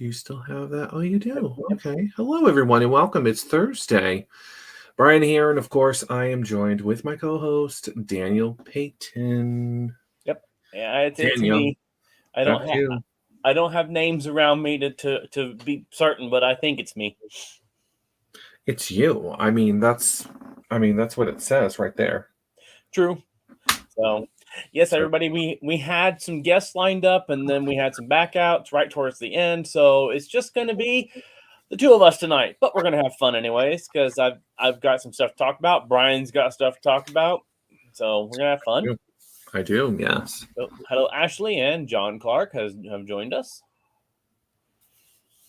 Do you still have that? Oh, you do. Okay. Hello, everyone, and welcome. It's Thursday. Brian here, and of course, I am joined with my co-host Daniel Payton. Yep, yeah, it's Daniel, me. I don't that's have you. I don't have names around me to be certain, but I think it's me. It's you. I mean that's what it says right there. True. So, yes, So, everybody, we had some guests lined up, and then we had some backouts right towards the end. So it's just going to be the two of us tonight, but we're going to have fun anyways because I've got some stuff to talk about. Brian's got stuff to talk about, so we're gonna have fun. I do. Yes. So, hello, Ashley and John Clark have joined us.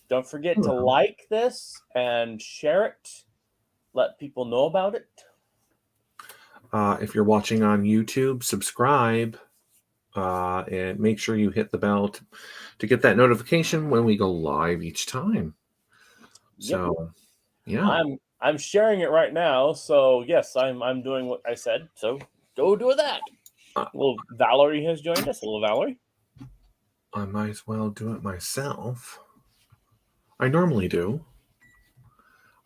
Don't forget to Hello. like this and share it. Let people know about it. If you're watching on YouTube, subscribe and make sure you hit the bell to get that notification when we go live each time. Yep. So, yeah. I'm sharing it right now. So yes, I'm doing what I said. So go do that. Well, Valerie has joined us. Hello, Valerie. I might as well do it myself. I normally do.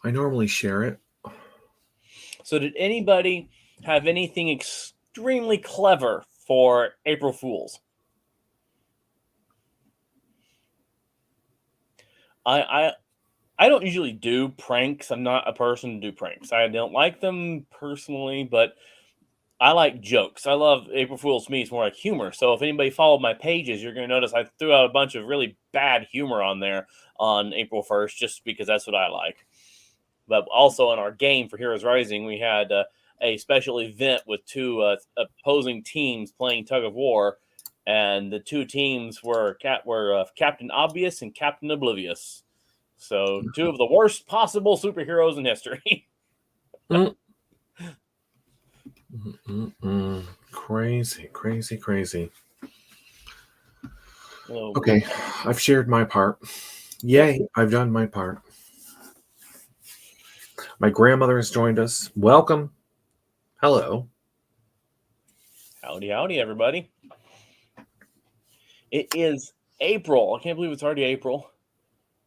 I normally share it. So did anybody have anything extremely clever for April Fools? I don't usually do pranks. I'm not a person to do pranks. I don't like them personally, but I like jokes. I love April Fool's to me. It's more like humor. So if anybody followed my pages, you're going to notice I threw out a bunch of really bad humor on there on April 1st, just because that's what I like. But also in our game for Heroes Rising, we had a special event with two opposing teams playing tug of war, and the two teams were Captain Obvious and Captain Oblivious. So two of the worst possible superheroes in history. Mm. Crazy, crazy, crazy. Okay, I've shared my part. Yay, I've done my part. My grandmother has joined us. Welcome. Hello. Howdy, howdy, everybody. It is April. I can't believe it's already April.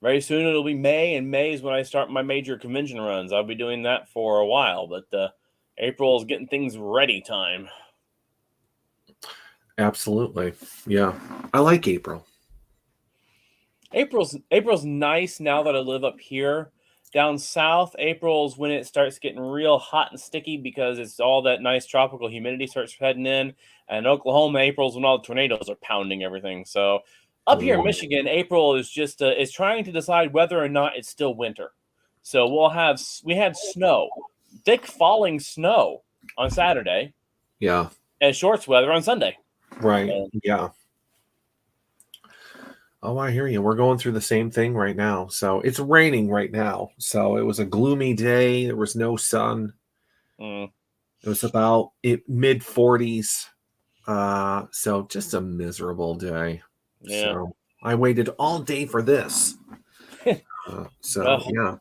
Very soon it'll be May, and May is when I start my major convention runs. I'll be doing that for a while, but April is getting things ready time. Absolutely. Yeah. I like April. April's nice now that I live up here. Down south, April's when it starts getting real hot and sticky because it's all that nice tropical humidity starts heading in. And Oklahoma, April's when all the tornadoes are pounding everything. So up here in Michigan, April is just is trying to decide whether or not it's still winter. So we had snow, thick falling snow on Saturday. Yeah. And shorts weather on Sunday. Right. Yeah. Oh, I hear you. We're going through the same thing right now. So it's raining right now. So it was a gloomy day. There was no sun. It was about mid 40s. So just a miserable day. Yeah. So I waited all day for this. Yeah.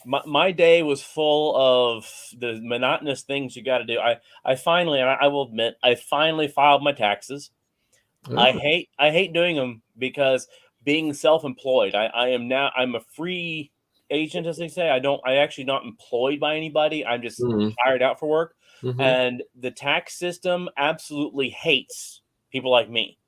My day was full of the monotonous things you got to do. I finally, I will admit, I finally filed my taxes. Oh. I hate doing them because being self-employed, I'm a free agent, as they say. I actually not employed by anybody. I'm just hired out for work. Mm-hmm. And the tax system absolutely hates people like me.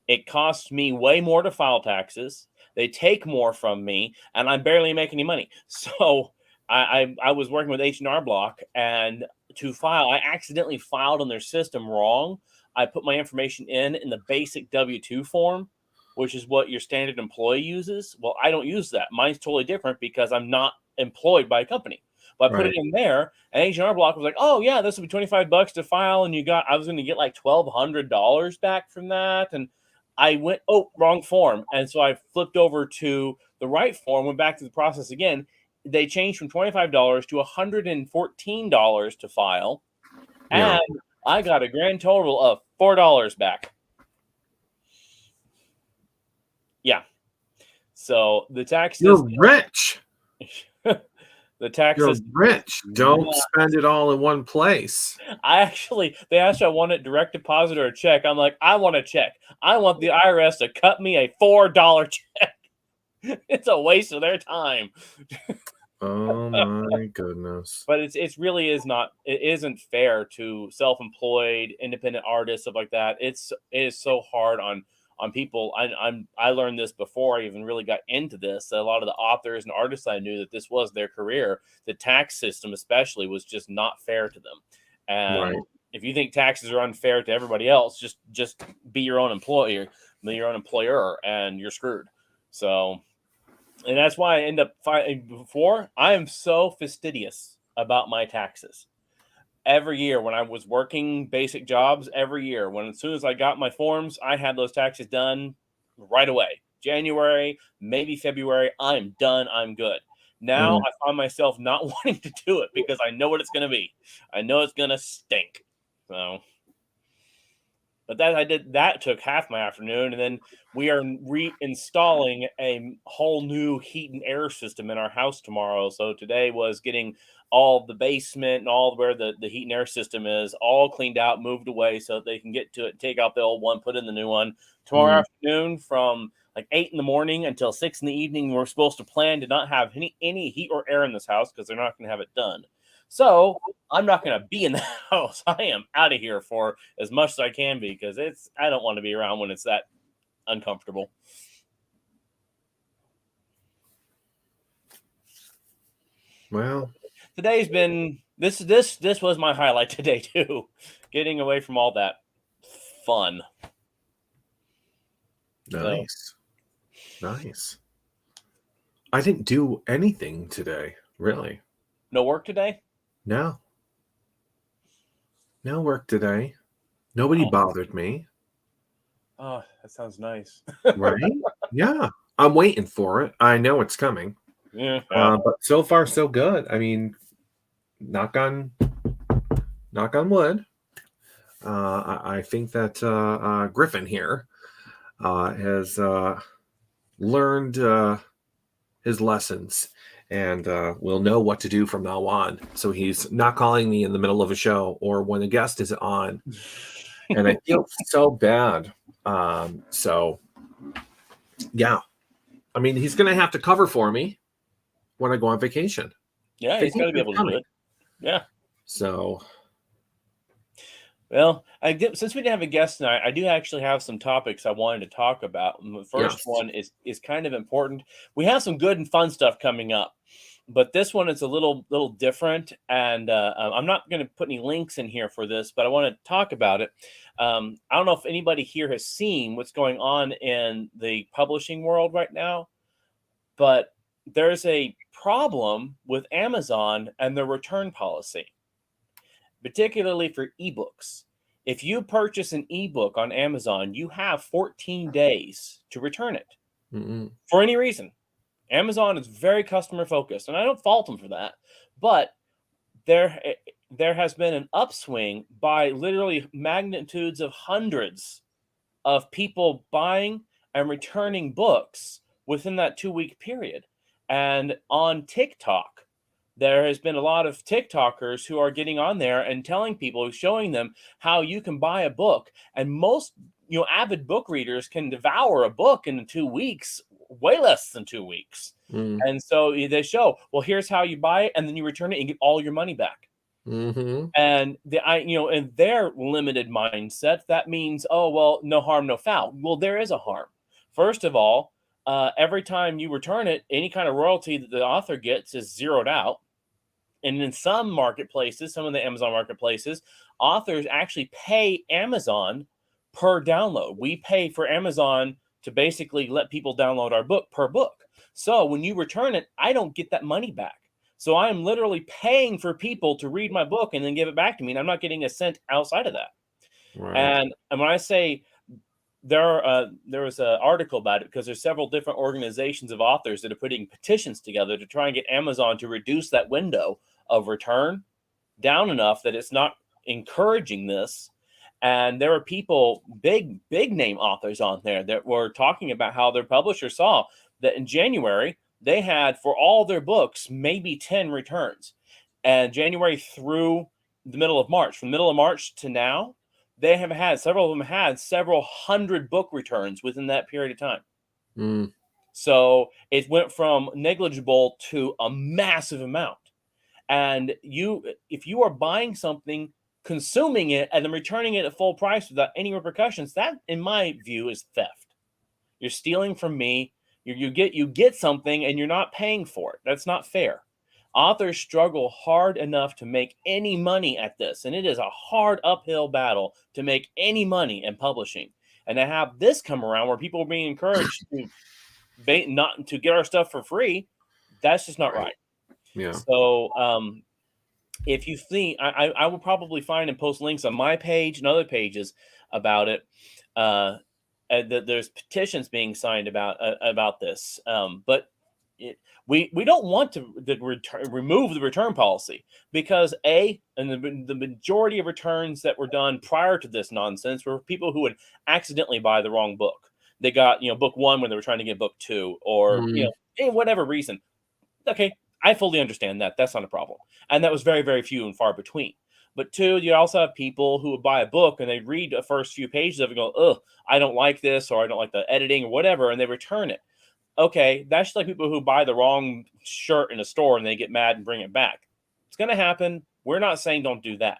It costs me way more to file taxes. They take more from me, and I barely make any money. So I was working with H&R Block, and to file, I accidentally filed on their system wrong. I put my information in the basic W-2 form, which is what your standard employee uses. Well, I don't use that. Mine's totally different because I'm not employed by a company. But I put it in there, and H&R Block was like, "Oh yeah, this will be $25 to file," and I was going to get like $1,200 back from that, and I went, oh, wrong form. And so I flipped over to the right form, went back to the process again. They changed from $25 to $114 to file. Yeah. And I got a grand total of $4 back. Yeah. So the tax You're rich. The tax You're system. rich. Don't spend it all in one place. They asked if I wanted direct deposit or a check. I'm like, I want a check. I want the IRS to cut me a $4 check. It's a waste of their time. Oh my goodness. But it's really is not, it isn't fair to self-employed independent artists, stuff like that. It is so hard on people. I learned this before I even really got into this. A lot of the authors and artists I knew, that this was their career. The tax system especially was just not fair to them. And Right. if you think taxes are unfair to everybody else, just be your own employer, be your own employer, and you're screwed. So, and that's why I end up fighting before. I am so fastidious about my taxes. Every year when I was working basic jobs, every year, when as soon as I got my forms, I had those taxes done right away. January, maybe February, I'm done. I'm good. Now Mm. I find myself not wanting to do it because I know what it's going to be. I know it's going to stink. So, but that took half my afternoon, and then we are reinstalling a whole new heat and air system in our house tomorrow. So today was getting all the basement and all where the heat and air system is all cleaned out, moved away so that they can get to it, take out the old one, put in the new one. Tomorrow Mm. afternoon from like 8 in the morning until 6 in the evening, we're supposed to plan to not have any heat or air in this house because they're not going to have it done. So I'm not going to be in the house. I am out of here for as much as I can be because I don't want to be around when it's that uncomfortable. Well, Today's been this was my highlight today too, getting away from all that fun. nice. Nice. I didn't do anything today, really. No work today? No. No work today. Nobody bothered me. Oh, that sounds nice. Right? Yeah. I'm waiting for it. I know it's coming. Yeah. But so far so good. I mean, knock on wood. I think that Griffin here has learned his lessons and will know what to do from now on. So he's not calling me in the middle of a show or when a guest is on. And I feel so bad. So, yeah. I mean, he's going to have to cover for me when I go on vacation. Yeah, he's got to be able to do it. Yeah. So, well, since we didn't have a guest tonight, I do actually have some topics I wanted to talk about. And the first one is kind of important. We have some good and fun stuff coming up, but this one is a little different. And I'm not going to put any links in here for this, but I want to talk about it. I don't know if anybody here has seen what's going on in the publishing world right now, but there's a problem with Amazon and their return policy, particularly for ebooks. If you purchase an ebook on Amazon, you have 14 days to return it for any reason. Amazon is very customer focused, and I don't fault them for that. But there has been an upswing by literally magnitudes of hundreds of people buying and returning books within that 2-week period. And on TikTok, there has been a lot of TikTokers who are getting on there and telling people, showing them how you can buy a book. And most, avid book readers can devour a book in 2 weeks, way less than 2 weeks. And so they show, well, here's how you buy it, and then you return it and get all your money back. And in their limited mindset, that means, oh, well, no harm, no foul. Well, there is a harm. First of all, every time you return it, any kind of royalty that the author gets is zeroed out. And in some marketplaces, some of the Amazon marketplaces, authors actually pay Amazon per download. We pay for Amazon to basically let people download our book per book. So when you return it, I don't get that money back. So I am literally paying for people to read my book and then give it back to me. And I'm not getting a cent outside of that. Right. And when I say there was an article about it, because there's several different organizations of authors that are putting petitions together to try and get Amazon to reduce that window of return down enough that it's not encouraging this. And there were people, big name authors on there that were talking about how their publisher saw that in January they had, for all their books, maybe 10 returns. And January through the middle of March, from the middle of March to now, they have had, several of them had several hundred book returns within that period of time. So it went from negligible to a massive amount. And if you are buying something, consuming it, and then returning it at full price without any repercussions, that, in my view, is theft. You're stealing from me. You get something and you're not paying for it. That's not fair. Authors struggle hard enough to make any money at this, and it is a hard uphill battle to make any money in publishing. And to have this come around where people are being encouraged to not to get our stuff for free, that's just not right. Yeah. So if you think, I will probably find and post links on my page and other pages about it. There's petitions being signed about this, but we don't want to remove the return policy, because the majority of returns that were done prior to this nonsense were people who would accidentally buy the wrong book. They got book one when they were trying to get book two, or whatever reason. Okay, I fully understand that. That's not a problem, and that was very, very few and far between. But two, you also have people who would buy a book and they read the first few pages of it and go, "Ugh, I don't like this," or "I don't like the editing," or whatever, and they return it. Okay, that's like people who buy the wrong shirt in a store and they get mad and bring it back. It's going to happen. We're not saying don't do that.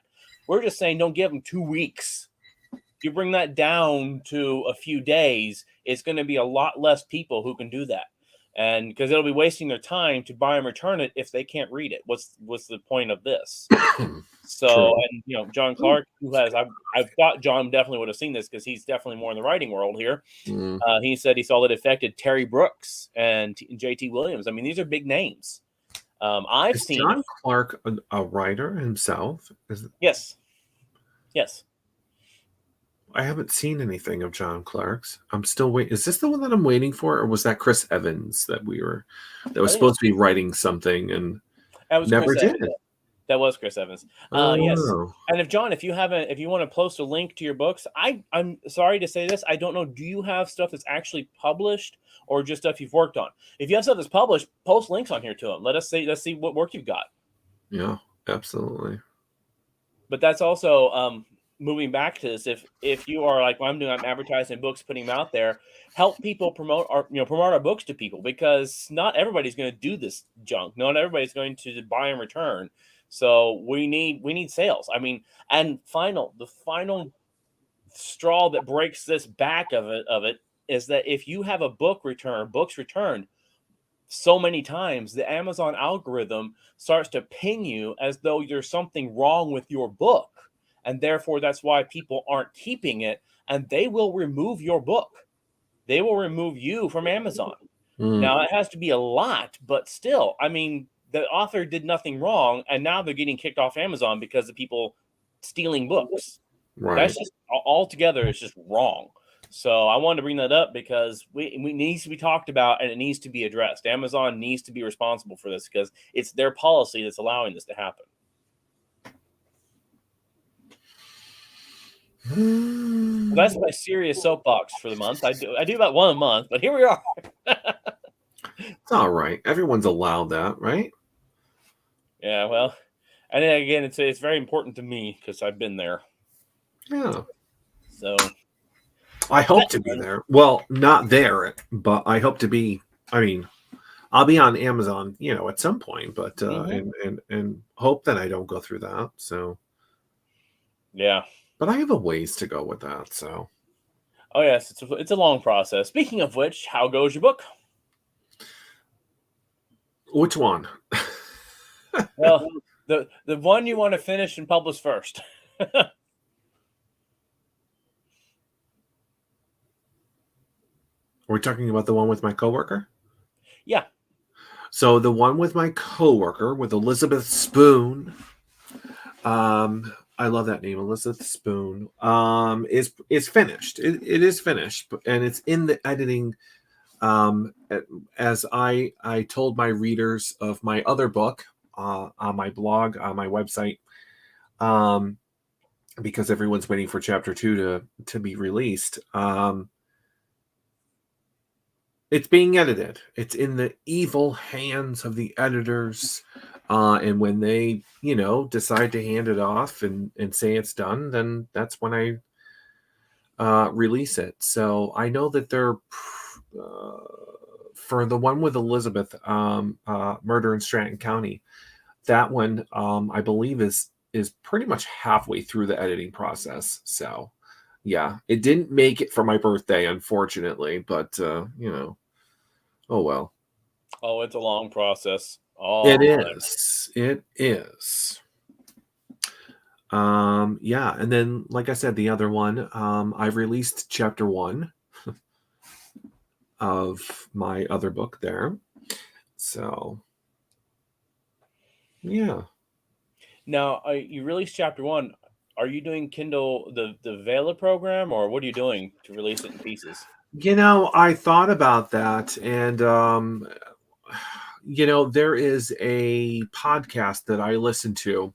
We're just saying don't give them 2 weeks. You bring that down to a few days, it's going to be a lot less people who can do that. And because it'll be wasting their time to buy and return it if they can't read it. What's the point of this? So, True. and John Clark, who has, I thought John definitely would have seen this because he's definitely more in the writing world here. He said he saw that it affected Terry Brooks and J.T. Williams. I mean, these are big names. I've seen John Clark a writer himself. Yes. I haven't seen anything of John Clark's. I'm still waiting. Is this the one that I'm waiting for, or was that Chris Evans that was supposed to be writing something and never did? That was Chris Evans. Yes. And if you want to post a link to your books, I'm sorry to say this, I don't know. Do you have stuff that's actually published or just stuff you've worked on? If you have stuff that's published, post links on here to them. Let's see what work you've got. Yeah, absolutely. But that's also moving back to this. If you are like what I'm doing, I'm advertising books, putting them out there, help people promote our books to people, because not everybody's going to do this junk. Not everybody's going to buy and return. So we need sales. I mean, and the final straw that breaks this back of it is that if you have a books returned so many times, the Amazon algorithm starts to ping you as though there's something wrong with your book. And therefore, that's why people aren't keeping it, and they will remove your book. They will remove you from Amazon. Now, it has to be a lot, but still, I mean, the author did nothing wrong, and now they're getting kicked off Amazon because of people stealing books. Right. That's just altogether, it's just wrong. So I wanted to bring that up because we needs to be talked about, and it needs to be addressed. Amazon needs to be responsible for this because it's their policy that's allowing this to happen. Well, that's my serious soapbox for the month. I do about one a month, but here we are. It's all right. Everyone's allowed that, right? Yeah, well, and then again, it's very important to me because I've been there. Yeah. So I hope to be there. Well, not there, but I hope to be. I mean, I'll be on Amazon, at some point, but and hope that I don't go through that. So yeah. But I have a ways to go with that, so. Oh, yes, it's a long process. Speaking of which, how goes your book? Which one? Well, the one you want to finish and publish first. We're talking about the one with my coworker? Yeah. So the one with my coworker, with Elizabeth Spoon, I love that name, Elizabeth Spoon. Is finished. It is finished, and it's in the editing. As I told my readers of my other book on my blog, on my website, because everyone's waiting for chapter 2 to be released. It's being edited. It's in the evil hands of the editors. And when they, decide to hand it off and say it's done, then that's when I release it. So I know that they're for the one with Elizabeth, Murder in Stratton County, that one, I believe is pretty much halfway through the editing process. So, yeah, it didn't make it for my birthday, unfortunately, but oh well. Oh, it's a long process. It is. It is. Yeah, and then like I said, the other one, I've released chapter 1 of my other book there. So, yeah. Now, you released chapter 1. Are you doing Kindle the Vela program, or what are you doing to release it in pieces? I thought about that, and there is a podcast that I listen to,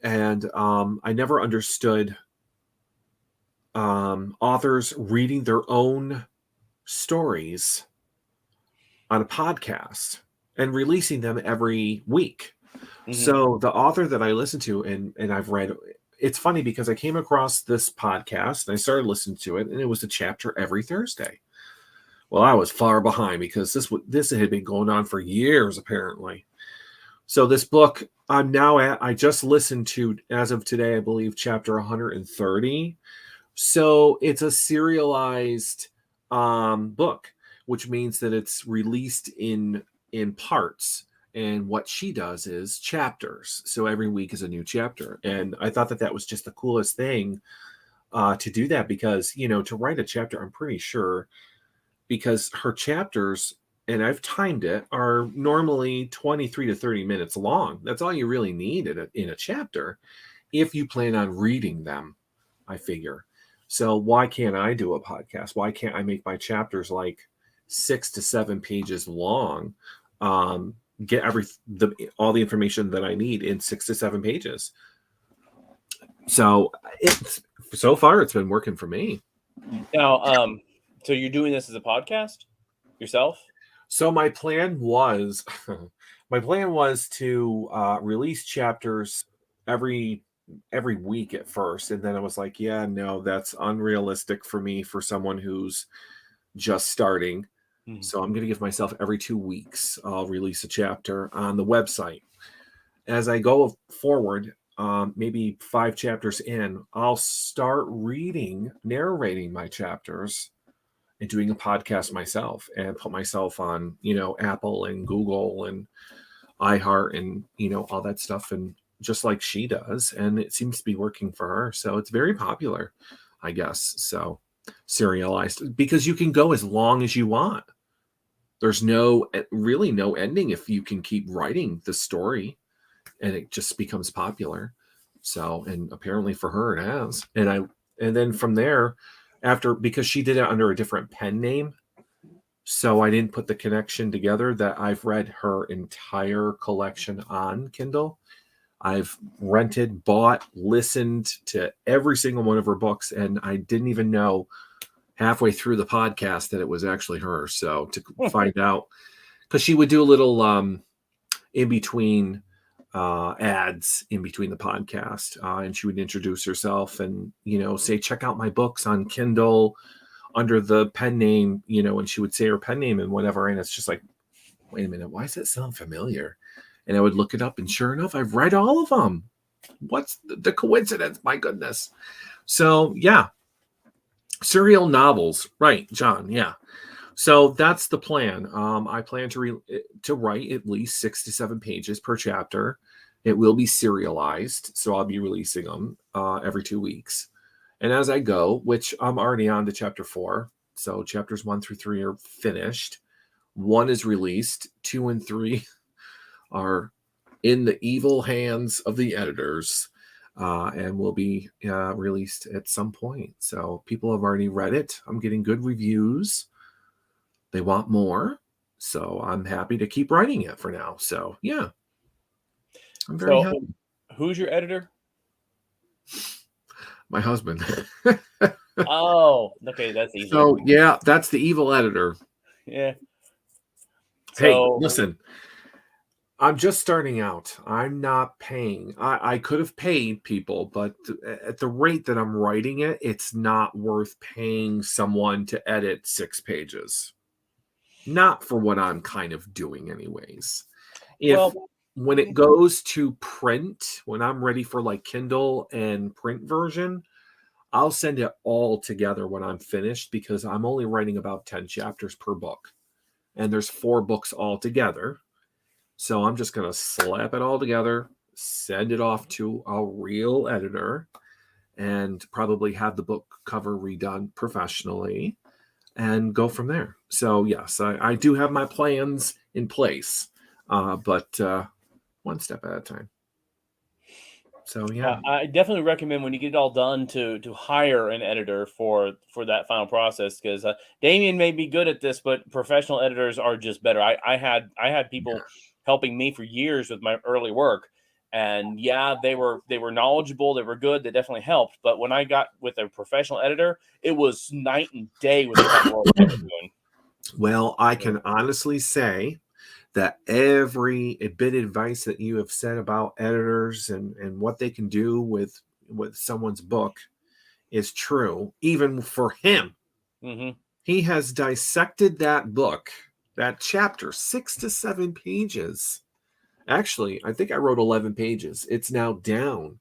and I never understood authors reading their own stories on a podcast and releasing them every week. Mhm. So the author that I listen to and I've read, it's funny because I came across this podcast and I started listening to it, and it was a chapter every Thursday. Well, I was far behind because this had been going on for years, apparently. So this book, I'm now at, I just listened to, as of today, I believe, chapter 130. So it's a serialized book, which means that it's released in parts. And what she does is chapters. So every week is a new chapter. And I thought that was just the coolest thing to do that because, to write a chapter, I'm pretty sure, because her chapters, and I've timed it, are normally 23 to 30 minutes long. That's all you really need in a chapter if you plan on reading them, I figure. So why can't I do a podcast? Why can't I make my chapters like 6 to 7 pages long? Get all the information that I need in 6 to 7 pages. So so far it's been working for me. Now, so you're doing this as a podcast yourself? So my plan was to release chapters every week at first, and then I was like, yeah, no, that's unrealistic for me, for someone who's just starting. Mhm. So I'm going to give myself every 2 weeks I'll release a chapter on the website. As I go forward, maybe 5 chapters in, I'll start narrating my chapters and doing a podcast myself and put myself on, Apple and Google and iHeart and, all that stuff. And just like she does. And it seems to be working for her. So it's very popular, I guess. So serialized, because you can go as long as you want. There's really no ending if you can keep writing the story and it just becomes popular. So, and apparently for her it has. And then from there, because she did it under a different pen name, so I didn't put the connection together that I've read her entire collection on Kindle. I've rented, bought, listened to every single one of her books, and I didn't even know halfway through the podcast that it was actually her. So to find out, because she would do a little in between ads in between the podcast, and she would introduce herself and say, check out my books on Kindle under the pen name, and she would say her pen name and whatever, and it's just like, wait a minute, why does it sound familiar? And I would look it up, and sure enough, I've read all of them. What's the coincidence? My goodness. So yeah, serial novels, right, John? Yeah. So that's the plan. I plan to write at least 6 to 7 pages per chapter. It will be serialized, so I'll be releasing them every 2 weeks. And as I go, which I'm already on to chapter 4, so chapters 1 through 3 are finished. 1 is released. 2 and 3 are in the evil hands of the editors, and will be released at some point. So people have already read it. I'm getting good reviews. They want more, so I'm happy to keep writing it for now. So yeah, I'm very happy. Who's your editor? My husband. Oh, okay, that's easy. So yeah, that's the evil editor. Yeah. Hey, listen, I'm just starting out. I'm not paying. I could have paid people, but at the rate that I'm writing it, it's not worth paying someone to edit 6 pages. not for what I'm kind of doing anyways. Well, When it goes to print, when I'm ready for like Kindle and print version, I'll send it all together when I'm finished, because I'm only writing about 10 chapters per book. And there's 4 books all together. So I'm just going to slap it all together, send it off to a real editor, and probably have the book cover redone professionally and go from there. So yes, I do have my plans in place, but one step at a time. So yeah, I definitely recommend when you get it all done to hire an editor for that final process, because Damien may be good at this, but professional editors are just better. I had people helping me for years with my early work, and yeah, they were knowledgeable, they were good, they definitely helped. But when I got with a professional editor, it was night and day with the kind of work they were doing. Well, I can honestly say that every bit of advice that you have said about editors and what they can do with someone's book is true, even for him. Mm-hmm. He has dissected that book, that chapter, 6 to 7 pages. Actually, I think I wrote 11 pages. It's now down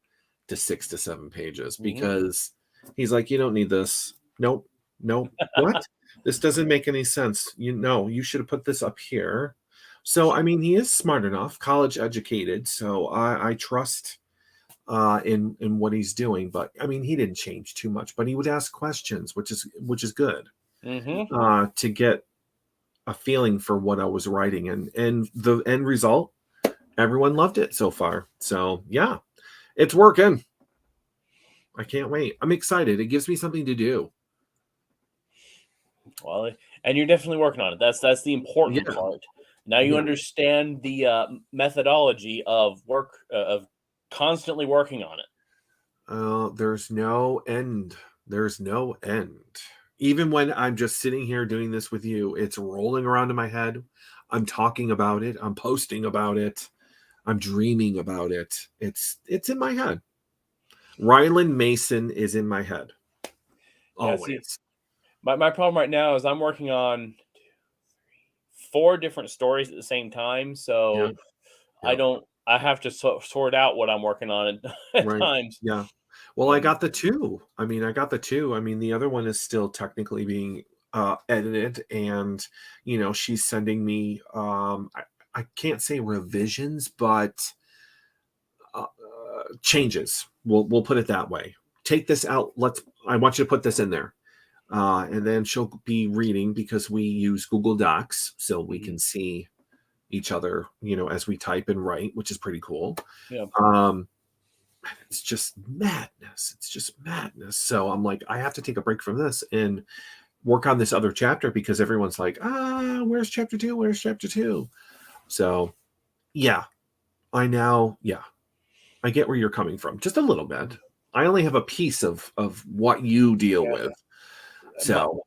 to 6 to 7 pages because he's like, you don't need this. Nope. What? This doesn't make any sense. You should have put this up here. So, I mean, he is smart enough, college educated. So I trust in what he's doing. But I mean, he didn't change too much. But he would ask questions, which is good to get a feeling for what I was writing, and the end result, everyone loved it so far. So yeah, it's working. I can't wait. I'm excited. It gives me something to do. Well, and you're definitely working on it. That's the important part. Now you understand the methodology of work, of constantly working on it. There's no end. There's no end. Even when I'm just sitting here doing this with you, it's rolling around in my head. I'm talking about it. I'm posting about it. I'm dreaming about it. It's in my head. Ryland Mason is in my head. Always. Yeah, see, my problem right now is I'm working on 4 different stories at the same time. So I have to sort out what I'm working on at times. Yeah. Well, I got the 2. I mean, the other one is still technically being edited, and she's sending me I can't say revisions, but changes. We'll put it that way. Take this out. I want you to put this in there. And then she'll be reading, because we use Google Docs, so we can see each other, as we type and write, which is pretty cool. Yeah. It's just madness. So I'm like, I have to take a break from this and work on this other chapter, because everyone's like, where's chapter 2? Where's chapter 2? So yeah, I get where you're coming from. Just a little bit. I only have a piece of what you deal with. So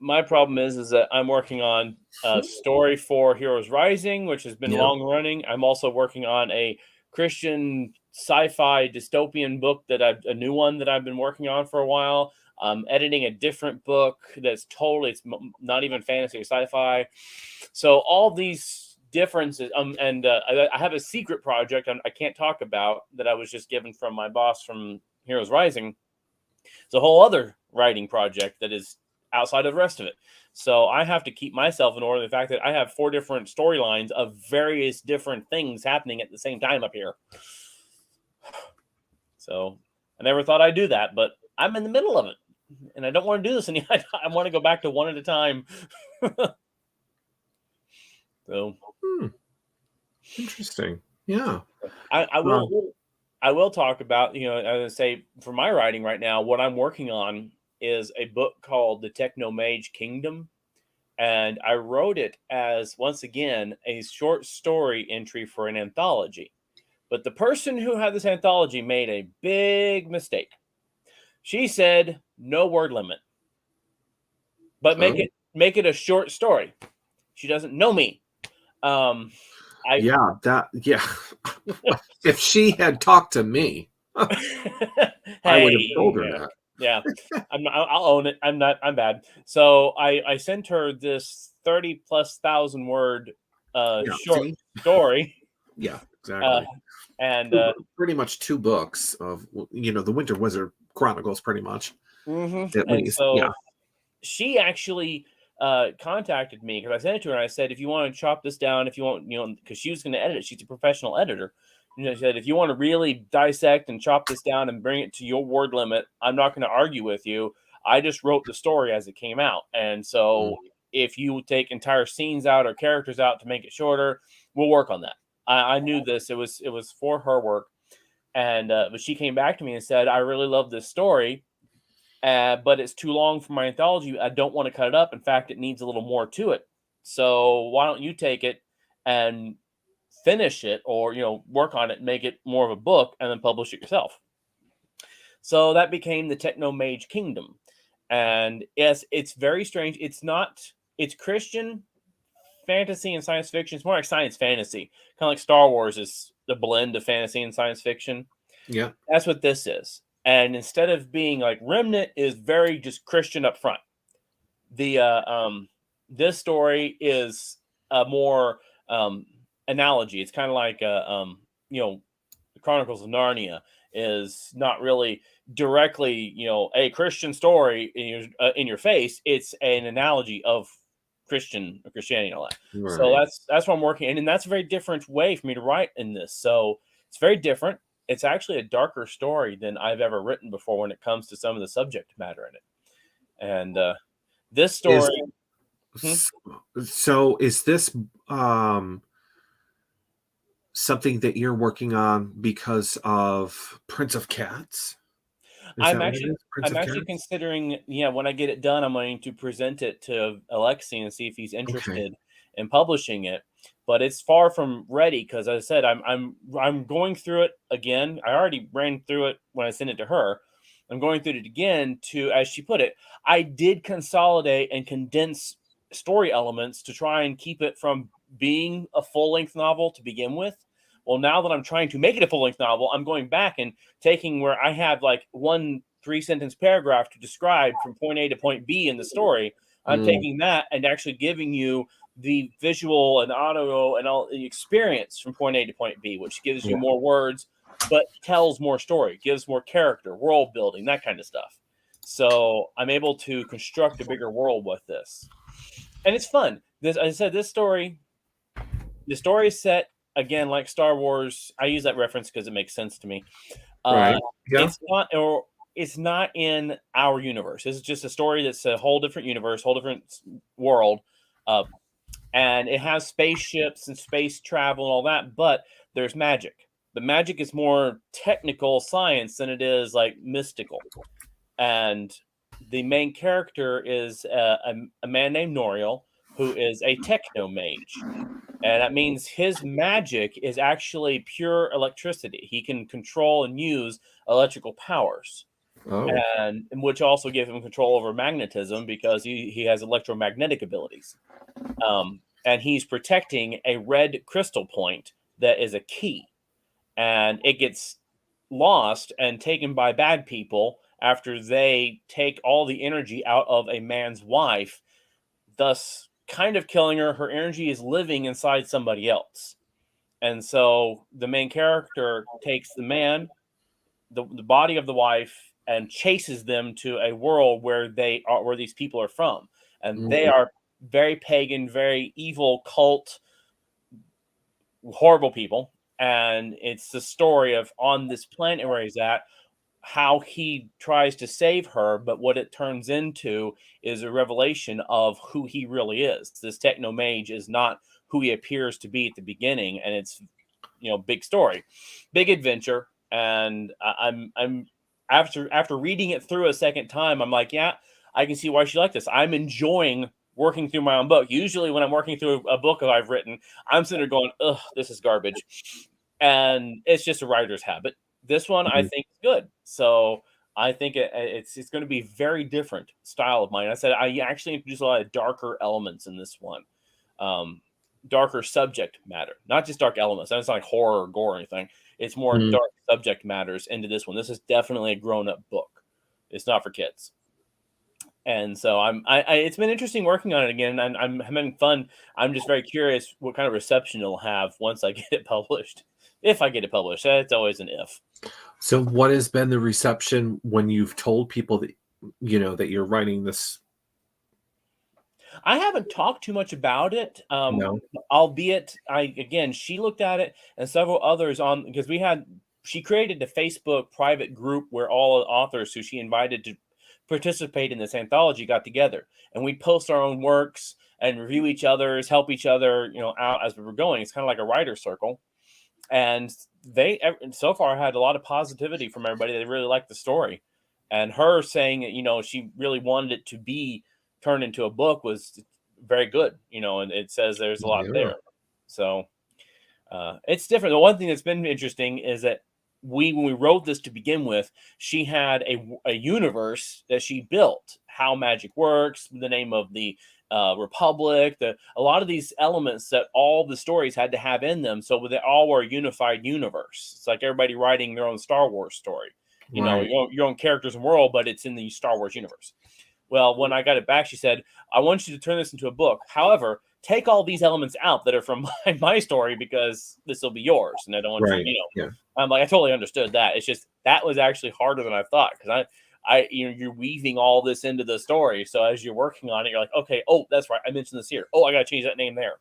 my problem is that I'm working on a story for Heroes Rising, which has been long running. I'm also working on a Christian sci-fi dystopian book a new one that I've been working on for a while. I'm editing a different book that's it's not even fantasy or sci-fi. So all these differences, and I have a secret project I can't talk about that I was just given from my boss from Heroes Rising. It's a whole other writing project that is outside of the rest of it. So I have to keep myself in order. The fact that I have 4 different storylines of various different things happening at the same time up here. So I never thought I'd do that, but I'm in the middle of it, and I don't want to do this anymore. I want to go back to one at a time. So interesting. Yeah. I will talk about, as I say, for my writing right now, what I'm working on is a book called The Techno Mage Kingdom. And I wrote it as, once again, a short story entry for an anthology. But the person who had this anthology made a big mistake. She said, no word limit. But make it a short story. She doesn't know me. If she had talked to me, I would have told her that. Yeah, I'll own it. I'm not. I'm bad. So I sent her this 30,000+ word Yeah, short see? story, Yeah, uh, exactly. and Pretty much 2 books of, the Winter Wizard Chronicles, pretty much, at and least. Yeah. so she actually contacted me because I sent it to her and I said, if you want to chop this down, if you want, because she was going to edit it, she's a professional editor. She said, if you want to really dissect and chop this down and bring it to your word limit, I'm not going to argue with you. I just wrote the story as it came out. And Mm. so if you take entire scenes out or characters out to make it shorter, we'll work on that. I knew this. It was for her work. And but she came back to me and said, I really love this story, but it's too long for my anthology. I don't want to cut it up. In fact, it needs a little more to it. So why don't you take it and finish it, or work on it, and make it more of a book, and then publish it yourself? So that became the Techno Mage Kingdom. And yes, it's very strange. It's not. It's Christian fantasy and science fiction. It's more like science fantasy, kind of like Star Wars is the blend of fantasy and science fiction. Yeah. That's what this is. And instead of being like Remnant is very just Christian up front, the this story is a more analogy. It's kind of like the Chronicles of Narnia is not really directly a Christian story in your face. It's an analogy of Christianity and all that. So Right. that's what I'm working in, and that's a very different way for me to write in this. So it's very different. It's actually a darker story than I've ever written before when it comes to some of the subject matter in it. And this Is story, hmm? so is this something that you're working on because of Prince of Cats? Is I'm that what it actually is? Prince I'm of actually Cats? considering, when I get it done, I'm going to present it to Alexi and see if he's Okay. interested in publishing it. But it's far from ready because, as I said, I'm going through it again. I already ran through it when I sent it to her. I'm going through it again to, as she put it, I did consolidate and condense story elements to try and keep it from being a full length novel to begin with. Well, now that I'm trying to make it a full length novel, I'm going back and taking where I have like one 3 sentence paragraph to describe from point A to point B in the story. I'm Mm, taking that and actually giving you the visual and audio and all the experience from point A to point B, which gives you yeah. more words, but tells more story, gives more character, world building, that kind of stuff. So I'm able to construct a bigger world with this, and it's fun. This, as I said, the story is set again like Star Wars. I use that reference because it makes sense to me. Uh, Right. Yeah. it's not in our universe. This is just a story that's a whole different universe, whole different world, uh, and it has spaceships and space travel and all that. But there's magic. The magic is more technical science than it is like mystical. And the main character is a man named Noriel, who is a techno mage, and that means his magic is actually pure electricity. He can control and use electrical powers, Oh. and which also give him control over magnetism because he has electromagnetic abilities. And he's protecting a red crystal point that is a key, and it gets lost and taken by bad people after they take all the energy out of a man's wife, thus kind of killing her. Her energy is living inside somebody else. And so the main character takes the man, the body of the wife, and chases them to a world where these people are from. And they Mm, are very pagan, very evil, cult, horrible people. And it's the story of on this planet where he's at, how he tries to save her, but what it turns into is a revelation of who he really is. This techno mage is not who he appears to be at the beginning, and it's big story, big adventure. And I'm after reading it through a second time, I'm like, yeah, I can see why she liked this. I'm enjoying working through my own book. Usually, when I'm working through a book that I've written, I'm sitting there going, ugh, this is garbage, and it's just a writer's habit. This one I mm, think is good. So I think it's going to be very different style of mine. I said I actually introduced a lot of darker elements in this one, um, darker subject matter, not just dark elements. It's not like horror or gore or anything. It's more mm. dark subject matters into this one. This is definitely a grown up book. It's not for kids. And so it's been interesting working on it again, and I'm having fun. I'm just very curious what kind of reception it'll have once I get it published. If I get it published, that's always an if. So what has been the reception when you've told people that that you're writing this? I haven't talked too much about it, No. albeit she looked at it and several others on because she created a Facebook private group where all authors who she invited to participate in this anthology got together, and we post our own works and review each other's, help each other, out as we were going. It's kind of like a writer circle, and so far had a lot of positivity from everybody. They really liked the story, and her saying that she really wanted it to be turned into a book was very good. And it says there's a lot there. So it's different. The one thing that's been interesting is that when we wrote this to begin with, she had a universe that she built, how magic works, the name of the republic, a lot of these elements that all the stories had to have in them, so they all were a unified universe. It's like everybody writing their own Star Wars story, your own characters and world, but it's in the Star Wars universe. Well, when I got it back, she said, I want you to turn this into a book. However, take all these elements out that are from my story because this will be yours. And I don't want you, Yeah. I'm like, I totally understood that. It's just, that was actually harder than I thought. Cause you're weaving all this into the story. So as you're working on it, you're like, okay, oh, that's right. I mentioned this here. Oh, I got to change that name there.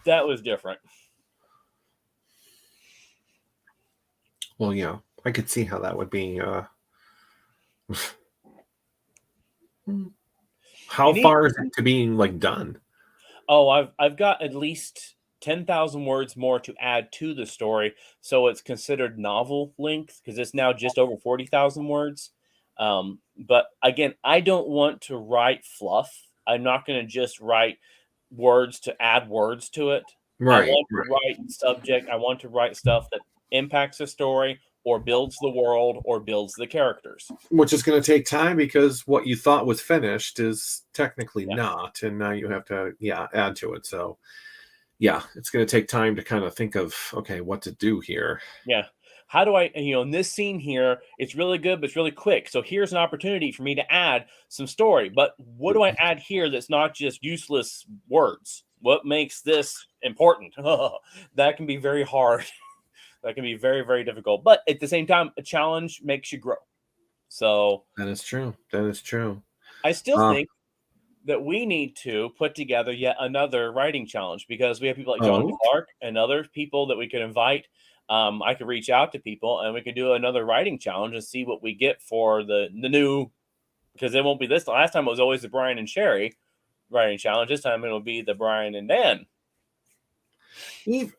That was different. Well, yeah, I could see how that would be, how far is it to being done? Oh, I've got at least 10,000 words more to add to the story, so it's considered novel length because it's now just over 40,000 words. But again, I don't want to write fluff. I'm not going to just write words to add words to it. Right. I want to write subject. I want to write stuff that impacts the story or builds the world or builds the characters. Which is going to take time because what you thought was finished is technically not. And now you have to, add to it. So, it's going to take time to kind of think of, okay, what to do here. Yeah. How do I, in this scene here, it's really good, but it's really quick. So here's an opportunity for me to add some story. But what do I add here that's not just useless words? What makes this important? That can be very hard. That can be very, very difficult. But at the same time, a challenge makes you grow. So that is true. That is true. I still think that we need to put together yet another writing challenge because we have people like John Clark and other people that we could invite. I could reach out to people and we could do another writing challenge and see what we get for the new, because it won't be this. The last time it was always the Brian and Sherry writing challenge. This time it'll be the Brian and Dan.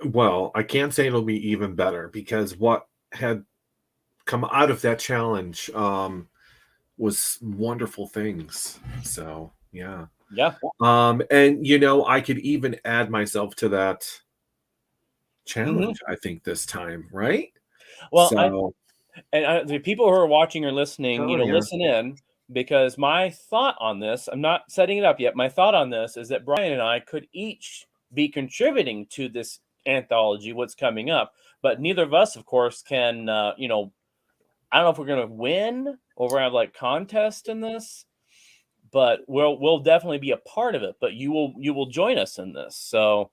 Well, I can't say it'll be even better because what had come out of that challenge was wonderful things. So yeah. And I could even add myself to that challenge. I think this time, right? Well, the people who are watching or listening, listen in, because my thought on this, I'm not setting it up yet. My thought on this is that Brian and I could each be contributing to this anthology, what's coming up, but neither of us, of course, can, I don't know if we're going to win or we're going to have contest in this, but we'll definitely be a part of it, but you will join us in this. So,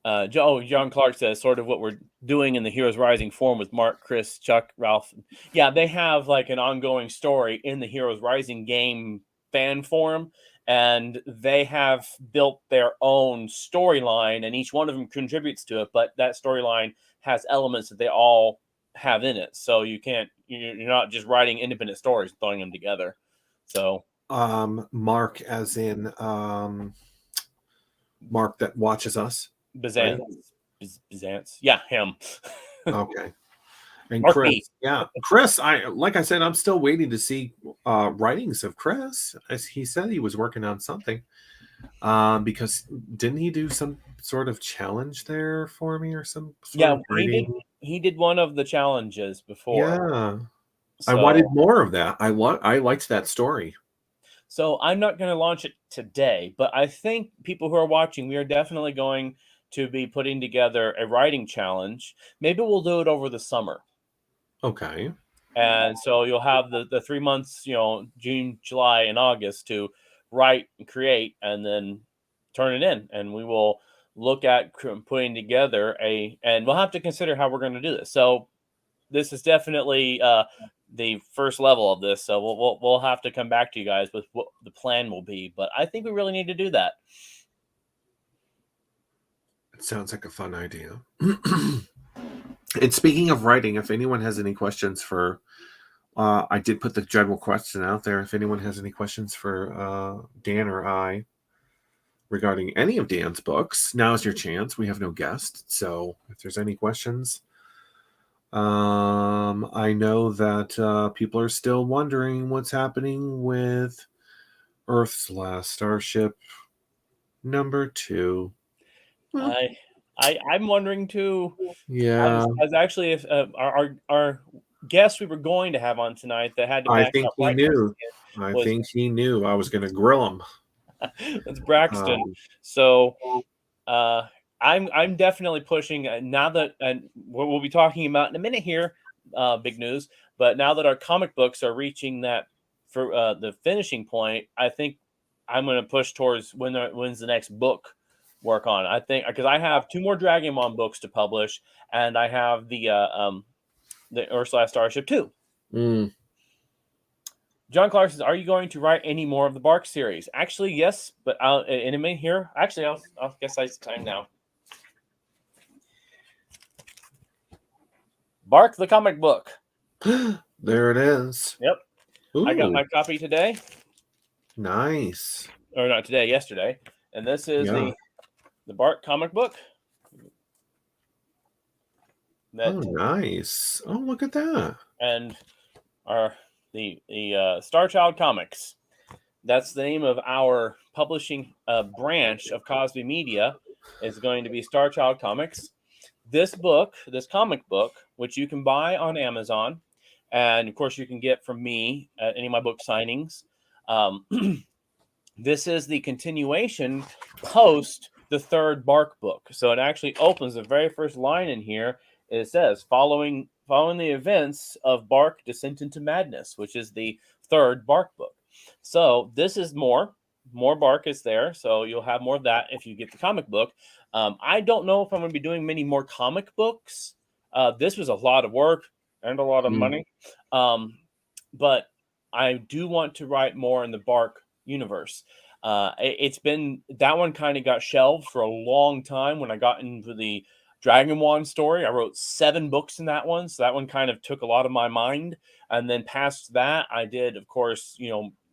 John Clark says sort of what we're doing in the Heroes Rising forum with Mark, Chris, Chuck, Ralph. Yeah, they have an ongoing story in the Heroes Rising game fan forum, and they have built their own storyline, and each one of them contributes to it. But that storyline has elements that they all have in it, so you're not just writing independent stories, throwing them together. So, Mark, as in Mark that watches us. Bizantz. Right? Bizantz. Yeah, him. Okay. And Mark Chris, Chris, like I said, I'm still waiting to see writings of Chris. As he said he was working on something. Because didn't he do some sort of challenge there for me or some sort of he did one of the challenges before. Yeah. So, I wanted more of that. I liked that story. So I'm not going to launch it today, but I think people who are watching, we are definitely going to be putting together a writing challenge. Maybe we'll do it over the summer. Okay. And so you'll have the 3 months, June, July, and August to write and create, and then turn it in. And we will look at putting together and we'll have to consider how we're going to do this. So this is definitely the first level of this. So we'll have to come back to you guys with what the plan will be. But I think we really need to do that. It sounds like a fun idea. And speaking of writing, if anyone has any questions for, I did put the general question out there. If anyone has any questions for Dan or I regarding any of Dan's books, now's your chance. We have no guest, so if there's any questions, I know that people are still wondering what's happening with Earth's Last Starship #2. I'm wondering too. Yeah, As actually, if our guest we were going to have on tonight that had to I back think up he right next knew. to I was think he knew I was going to grill him. that's Braxton. So I'm definitely pushing now that, and we'll be talking about in a minute here, big news. But now that our comic books are reaching that for the finishing point, I think I'm going to push towards when's the next book work on. I think because I have 2 more Dragonmon books to publish, and I have the Earth's Last Starship too. John Clark says, "Are you going to write any more of the Bark series?" Actually, yes, but in a minute here. Actually, I'll guess it's time now. Bark the comic book. There it is. Yep. Ooh, I got my copy today. nice. Or not today, yesterday. And this is Yeah. the Bark comic book. Oh, nice. Oh, look at that. And the Star Child Comics. That's the name of our publishing branch of Cosby Media. Is going to be Star Child Comics. This comic book, which you can buy on Amazon, and of course you can get from me at any of my book signings. This is the continuation post the 3rd Bark book. So it actually opens the very first line in here. It says, following the events of Bark Descent into Madness, which is the 3rd Bark book. So this is more Bark is there. So you'll have more of that if you get the comic book. I don't know if I'm going to be doing many more comic books. This was a lot of work and a lot of money. But I do want to write more in the Bark universe. It's been, that one kind of got shelved for a long time. When I got into the Dragonmon story, I wrote 7 books in that one, so that one kind of took a lot of my mind. And then past that, I did, of course,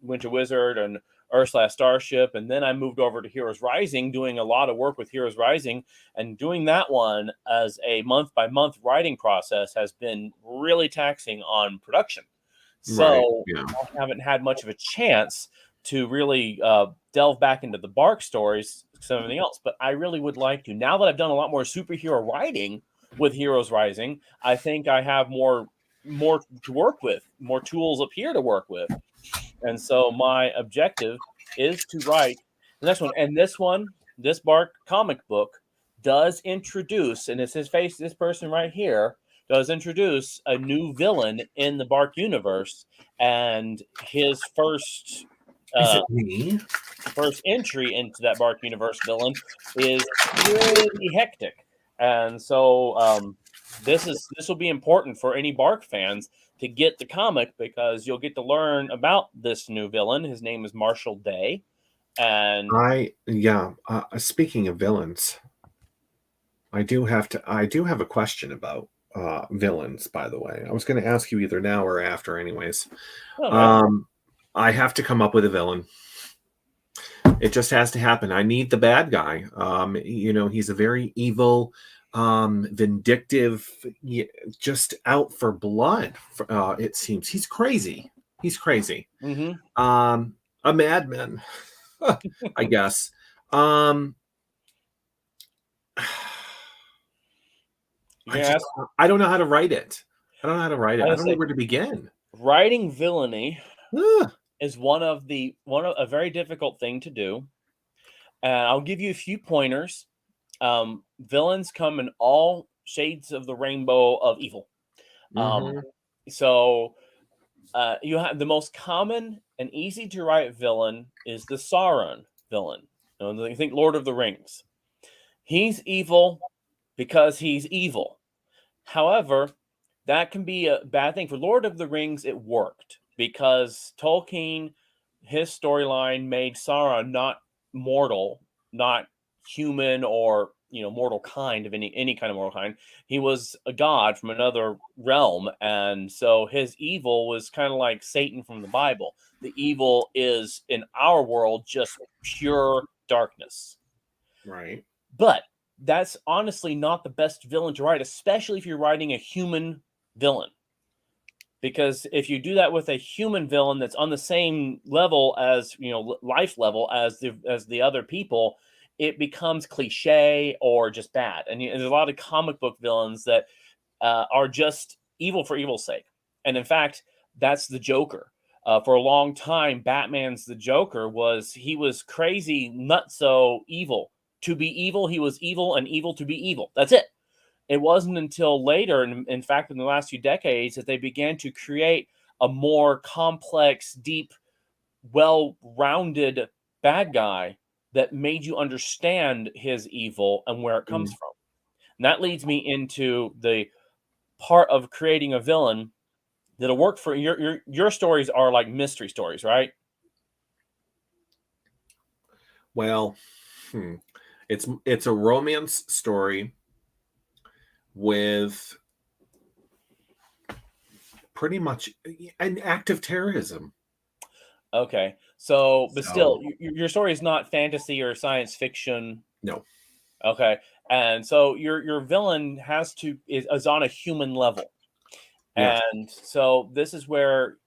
Winter Wizard and Earth's Last Starship, and then I moved over to Heroes Rising, doing a lot of work with Heroes Rising, and doing that one as a month-by-month writing process has been really taxing on production. So Right, yeah. I haven't had much of a chance to really delve back into the Bark stories, something else. But I really would like to. Now that I've done a lot more superhero writing with Heroes Rising, I think I have more to work with, more tools up here to work with. And so my objective is to write the next one. And this Bark comic book does introduce, and it's this person right here does introduce a new villain in the Bark universe, and his first Is it me? first entry into that Bark universe villain is pretty hectic. And so this will be important for any Bark fans to get the comic, because you'll get to learn about this new villain. His name is Marshall Day. And speaking of villains, I do have a question about villains, by the way. I was going to ask you either now or after anyways. I have to come up with a villain. It just has to happen. I need the bad guy. He's a very evil, vindictive, just out for blood. It seems he's crazy. He's crazy. Mm-hmm. A madman, I guess. I don't know how to write it. I don't know where to begin. Writing villainy is a very difficult thing to do. I'll give you a few pointers. Villains come in all shades of the rainbow of evil. So you have the most common and easy to write villain is the Sauron villain. You think Lord of the Rings. He's evil because he's evil. However, that can be a bad thing. For Lord of the Rings, it worked because Tolkien, his storyline made Sauron not mortal, not human or mortal kind of any kind of mortal kind. He was a god from another realm, and so his evil was kind of like Satan from the Bible. The evil is in our world just pure darkness. Right. But that's honestly not the best villain to write, especially if you're writing a human villain. Because if you do that with a human villain that's on the same level as, life level as the other people, it becomes cliche or just bad. And there's a lot of comic book villains that are just evil for evil's sake. And in fact, that's the Joker. For a long time, Batman's the Joker he was crazy, nutso evil. To be evil, he was evil, and evil to be evil. That's it. It wasn't until later, and in fact, in the last few decades, that they began to create a more complex, deep, well-rounded bad guy that made you understand his evil and where it comes from. And that leads me into the part of creating a villain that'll work for your stories are like mystery stories, right? Well, it's a romance story with pretty much an act of terrorism. Okay, but still, your story is not fantasy or science fiction. No. Okay, and so your villain is on a human level, Yes. and so this is where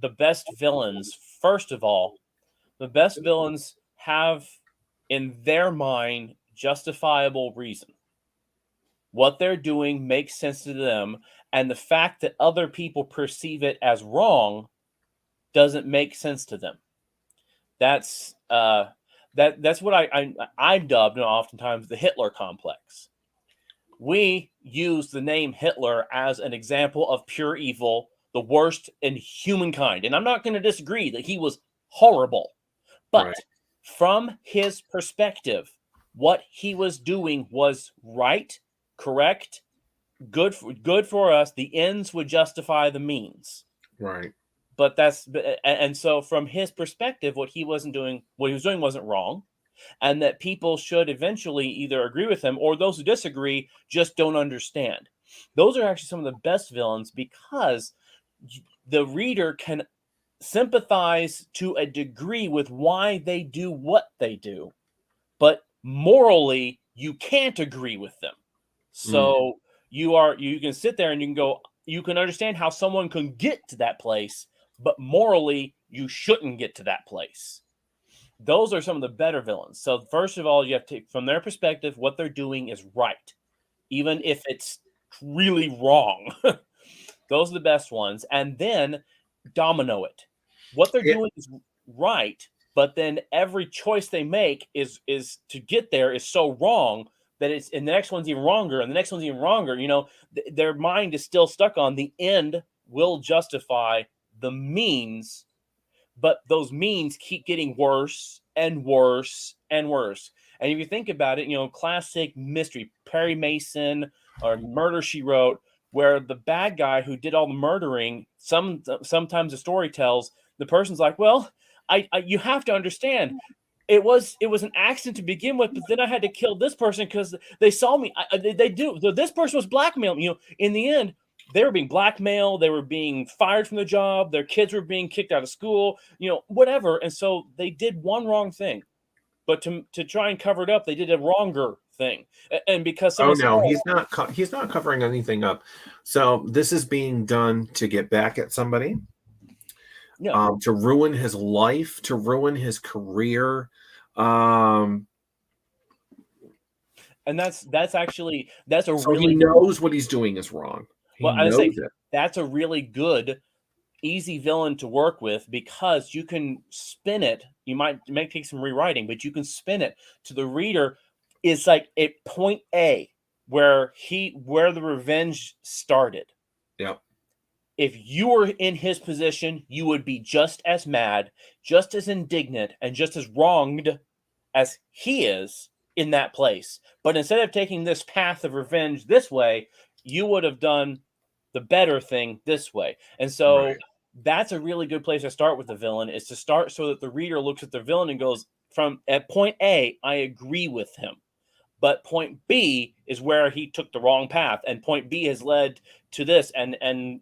the best villains, first of all, the best villains have in their mind justifiable reason. What they're doing makes sense to them, and the fact that other people perceive it as wrong doesn't make sense to them. That's that's what I've dubbed oftentimes the Hitler complex. We use the name Hitler as an example of pure evil, the worst in humankind, and I'm not going to disagree that he was horrible, but Right. from his perspective, what he was doing was right, correct, good for us. The ends would justify the means. Right. But so from his perspective, what he was doing wasn't wrong, and that people should eventually either agree with him or those who disagree just don't understand. Those are actually some of the best villains because the reader can sympathize to a degree with why they do what they do, but morally you can't agree with them. So you can sit there and you can understand how someone can get to that place, but morally you shouldn't get to that place. Those are some of the better villains. So first of all, you have to, from their perspective, what they're doing is right, even if it's really wrong. Those are the best ones. And then domino it. What they're doing is right, but then every choice they make is to get there is so wrong that and the next one's even wronger, and the next one's even wronger. Their mind is still stuck on the end will justify the means, but those means keep getting worse and worse and worse. And if you think about it, classic mystery, Perry Mason or Murder, She Wrote, where the bad guy who did all the murdering, sometimes the story tells the person's like, well, you have to understand, it was an accident to begin with, but then I had to kill this person because they saw me. They do. So this person was blackmailed. In the end, they were being blackmailed. They were being fired from the job. Their kids were being kicked out of school. Whatever. And so they did one wrong thing, but to try and cover it up, they did a wronger thing. And because he's not covering anything up. So this is being done to get back at somebody. Yeah. To ruin his life, to ruin his career. And that's a so really he knows what he's doing is wrong. I say that's a really good, easy villain to work with because you can spin it. You might take some rewriting, but you can spin it to the reader. It's like at point A where the revenge started. Yep. if you were in his position, you would be just as mad, just as indignant, and just as wronged as he is in that place. But instead of taking this path of revenge this way, you would have done the better thing this way. And so Right. that's a really good place to start with the villain, is to start so that the reader looks at the villain and goes, from at point A, I agree with him. But point B is where he took the wrong path, and point B has led to this, and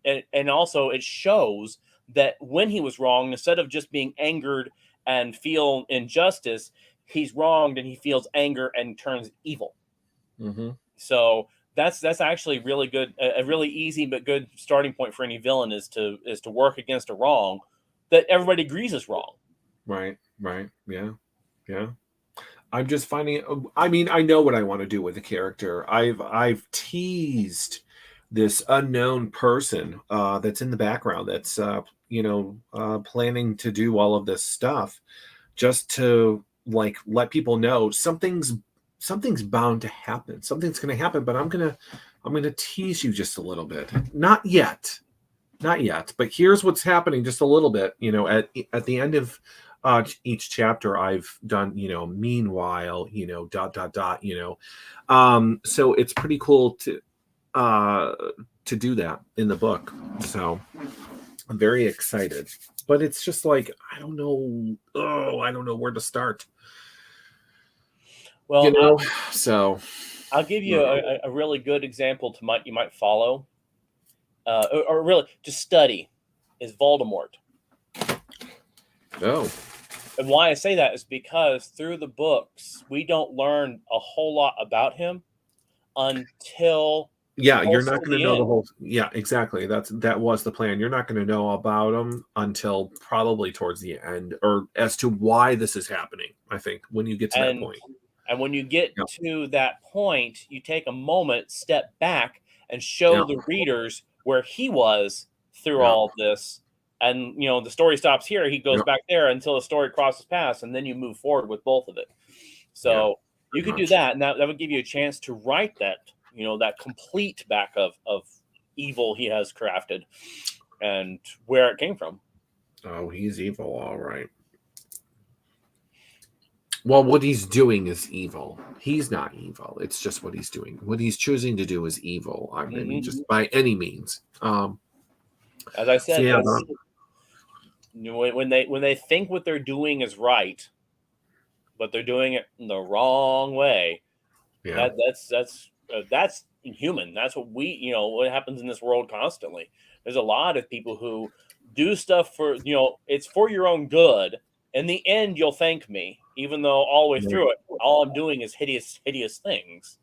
also it shows that when he was wrong, instead of just being angered and feel injustice, he's wronged and he feels anger and turns evil. Mm-hmm. So that's actually really good, a really easy but good starting point for any villain is to work against a wrong that everybody agrees is wrong. Right. Yeah. I'm just finding. I mean, I know what I want to do with the character. I've teased this unknown person that's in the background that's planning to do all of this stuff, just to like let people know something's bound to happen. Something's going to happen, but I'm gonna tease you just a little bit. Not yet, but here's what's happening just a little bit. At the end of each chapter, I've done meanwhile, dot, so it's pretty cool to do that in the book. So I'm very excited, but it's just like I don't know where to start. Well, so I'll give you a really good example you might follow, or really to study, is Voldemort. Oh. And why I say that is because through the books, we don't learn a whole lot about him until you're not going to know the whole. Yeah, exactly. That was the plan. You're not going to know about him until probably towards the end, or as to why this is happening. I think when you get to that point. And when you get to that point, you take a moment, step back, and show the readers where he was through all this. And the story stops here. He goes back there until the story crosses paths, and then you move forward with both of it. So you could do that, and that would give you a chance to write that, that complete back of evil he has crafted and where it came from. Oh, he's evil, all right. Well, what he's doing is evil. He's not evil. It's just what he's doing. What he's choosing to do is evil. I mean, just by any means. As I said, when they think what they're doing is right, but they're doing it in the wrong way. Yeah, that's inhuman. That's what what happens in this world constantly. There's a lot of people who do stuff for it's for your own good. In the end, you'll thank me, even though all the way through it, all I'm doing is hideous things.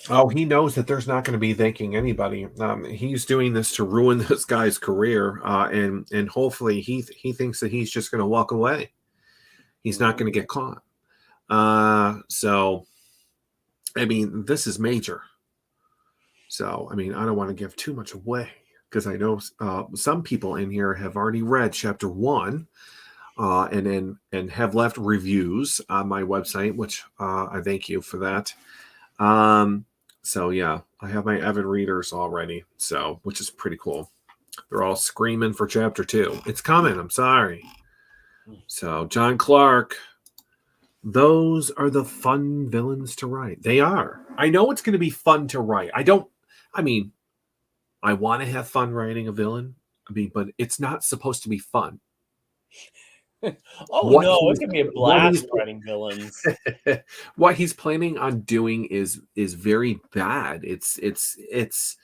Oh, he knows that there's not going to be thanking anybody. He's doing this to ruin this guy's career, and hopefully he thinks that he's just going to walk away. He's not going to get caught. So, I mean, this is major. So, I mean, I don't want to give too much away because I know some people in here have already read chapter 1. And have left reviews on my website, which I thank you for that. So yeah, I have my avid readers already, which is pretty cool. They're all screaming for chapter 2. It's coming. I'm sorry. So John Clark, those are the fun villains to write. They are. I know it's going to be fun to write. I want to have fun writing a villain, but it's not supposed to be fun. It can be a blast writing villains. What he's planning on doing is very bad. It's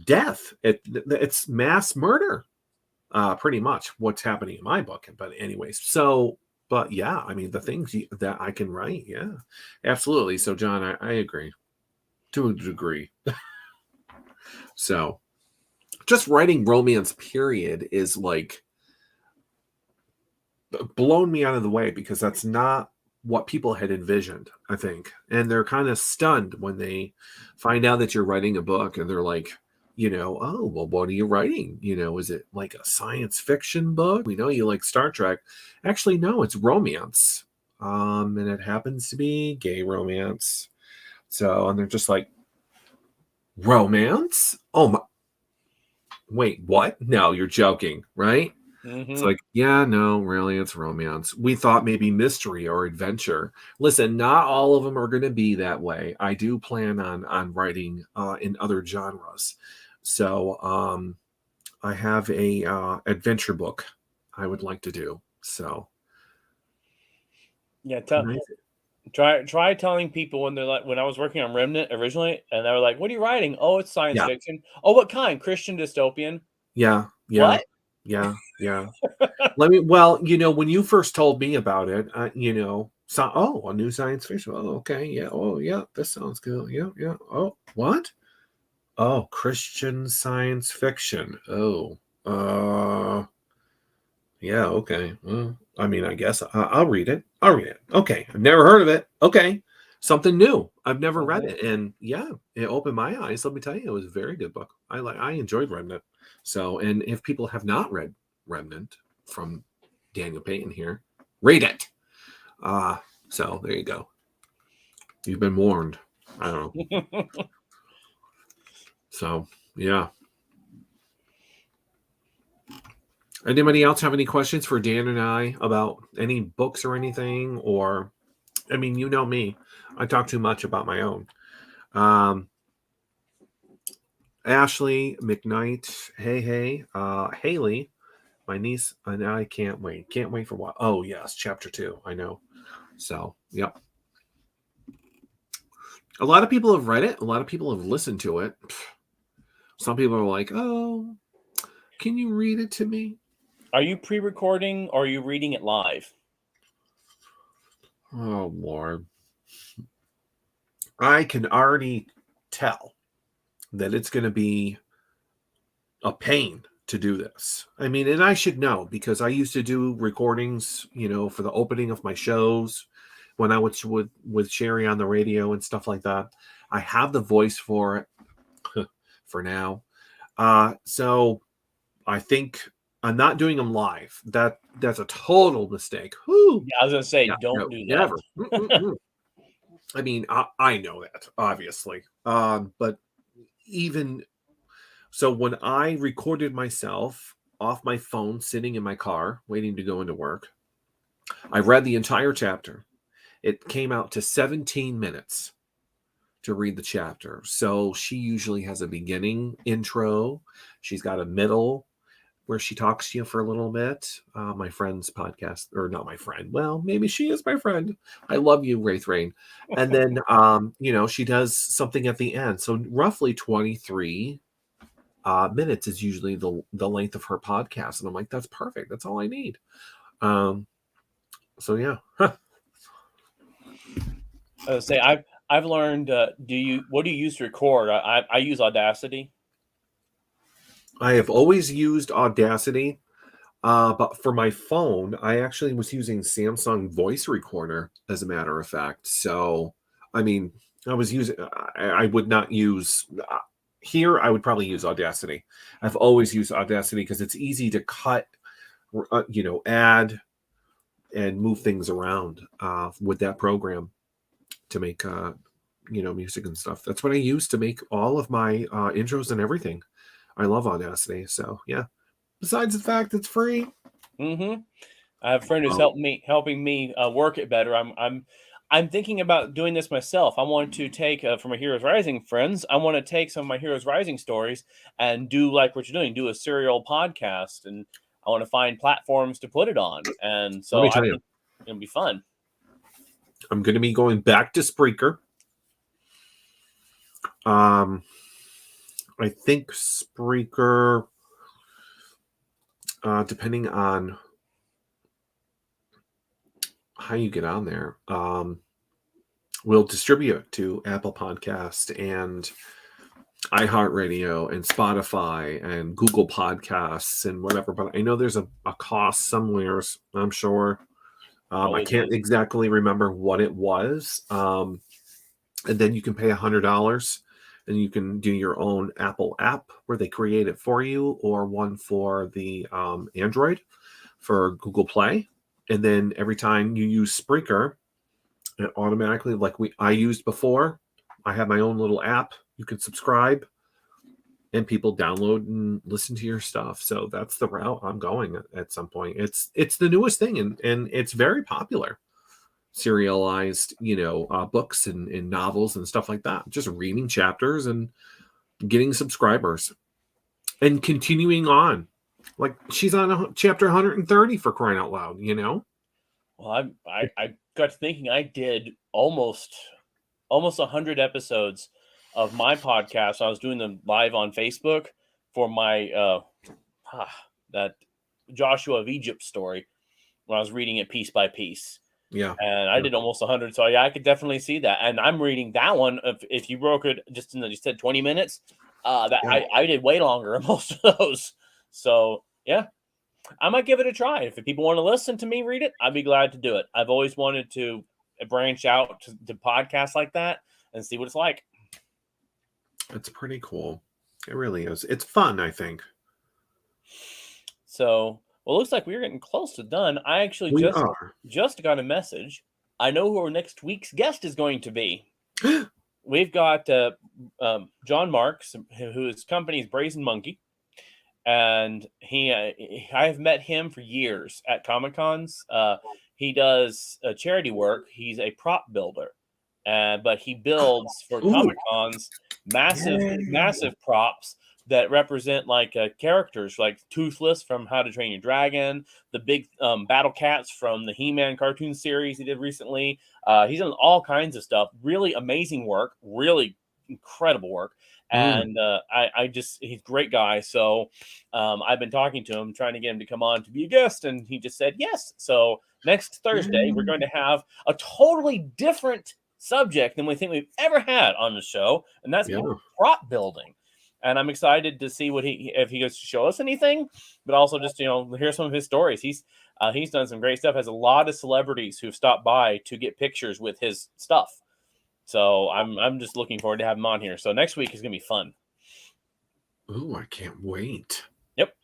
death. It's mass murder. Pretty much what's happening in my book. But anyways, but yeah, I mean the things that I can write, yeah, absolutely. So John, I agree to a degree. So just writing romance period is like blown me out of the way because that's not what people had envisioned, I think. And they're kind of stunned when they find out that you're writing a book and they're like, oh, well, what are you writing? Is it like a science fiction book? We know you like Star Trek. Actually, no, it's romance. And it happens to be gay romance. So, and they're just like, romance? Oh my, wait, what? No, you're joking, right? It's Mm-hmm. like, yeah, no, really, it's romance. We thought maybe mystery or adventure. Listen, not all of them are going to be that way. I do plan on writing in other genres. So I have a adventure book I would like to do. So Yeah, nice. try telling people when they're like when I was working on Remnant originally, and they were like, "What are you writing?" "Oh, it's science Yeah, fiction." "Oh, what kind?" "Christian dystopian." yeah, yeah, "What?" yeah, yeah. Let me. Well, when you first told me about it, so a new science fiction. Oh, okay, yeah. Oh, yeah. This sounds good. Yeah, yeah. Oh, what? Oh, Christian science fiction. Oh, yeah. Okay. Well, I mean, I guess I'll read it. I'll read it. Okay. I've never heard of it. Okay. Something new. I've never read Mhm. it, and yeah, it opened my eyes. Let me tell you, it was a very good book. I enjoyed Remnant. So, and if people have not read Remnant from Daniel Payton here, read it. Uh so there you go. You've been warned. I don't know. So yeah. Anybody else have any questions for Dan and I about any books or anything? Or, I mean, you know me, I talk too much about my own. Um, Ashley McKnight, hey, Haley, my niece, and I can't wait. Can't wait for what? Oh, yes, chapter 2. I know. So, yep. A lot of people have read it. A lot of people have listened to it. Some people are like, oh, can you read it to me? Are you pre-recording or are you reading it live? Oh, Lord. I can already tell that it's going to be a pain to do this. I mean, and I should know because I used to do recordings, for the opening of my shows when I was with Sherry on the radio and stuff like that. I have the voice for it for now. So I think I'm not doing them live. That's a total mistake. Whoo! Yeah, I was gonna say, Yeah, don't no, do that. never. Mm-mm-mm. I mean, I know that obviously, but even so, when I recorded myself off my phone, sitting in my car, waiting to go into work, I read the entire chapter. It came out to 17 minutes to read the chapter. So she usually has a beginning intro. She's got a middle where she talks to you for a little bit. My friend's podcast, or not my friend. Well, maybe she is my friend. I love you, Wraith Rain. And then, she does something at the end. So roughly 23 minutes is usually the length of her podcast, and I'm like, that's perfect. That's all I need. Um, so yeah, I was say I've learned. What do you use to record? I use Audacity. I have always used Audacity, but for my phone, I actually was using Samsung Voice Recorder, as a matter of fact. So, I mean, I was using. I would not use. Here, I would probably use Audacity. I've always used Audacity because it's easy to cut, add and move things around with that program to make music and stuff. That's what I use to make all of my intros and everything. I love Audacity. So yeah. Besides the fact it's free. Mm-hmm. I have a friend who's Oh, helping me work it better. I'm thinking about doing this myself. I want to take from my Heroes Rising friends. I want to take some of my Heroes Rising stories and do like what you're doing, do a serial podcast, and I want to find platforms to put it on. And let so me I tell you, think it'll be fun. I'm going to be going back to Spreaker. Um, I think Spreaker, depending on how you get on there, will distribute to Apple Podcast and iHeartRadio and Spotify and Google Podcasts and whatever. But I know there's a cost somewheres, I'm sure. I Always can't is. exactly remember what it was. And then you can pay $100 and you can do your own Apple app where they create it for you, or one for the Android for Google Play. And then every time you use Spreaker, it automatically, like I used before, I have my own little app. You can subscribe, and people download and listen to your stuff. So that's the route I'm going at some point. It's the newest thing, and it's very popular. Serialized, books and novels and stuff like that. Just reading chapters and getting subscribers and continuing on. Like she's on chapter 130 for crying out loud, Well, I got to thinking I did almost 100 episodes of my podcast. I was doing them live on Facebook for my that Joshua of Egypt story when I was reading it piece by piece. Yeah. And I did almost 100. So yeah, I could definitely see that. And I'm reading that one. If you broke it just in you said 20 minutes, I did way longer on most of those. So yeah, I might give it a try. If people want to listen to me read it, I'd be glad to do it. I've always wanted to branch out to podcasts like that and see what it's like. It's pretty cool. It really is. It's fun, I think. So, well, it looks like we're getting close to done. I actually just got a message. I know who our next week's guest is going to be. We've got John Marks, whose company is Brazen Monkey. And I have met him for years at Comic-Cons. He does charity work. He's a prop builder. But he builds for Comic-Cons massive props that represent like characters like Toothless from How to Train Your Dragon, the big Battle Cats from the He-Man cartoon series he did recently. He's done all kinds of stuff. Really amazing work. Really incredible work. And he's a great guy. So I've been talking to him, trying to get him to come on to be a guest. And he just said yes. So next Thursday, we're going to have a totally different subject than we think we've ever had on the show. And that's prop building. And I'm excited to see if he goes to show us anything, but also just, hear some of his stories. He's done some great stuff, has a lot of celebrities who've stopped by to get pictures with his stuff. So I'm just looking forward to having him on here. So next week is going to be fun. Oh, I can't wait. Yep.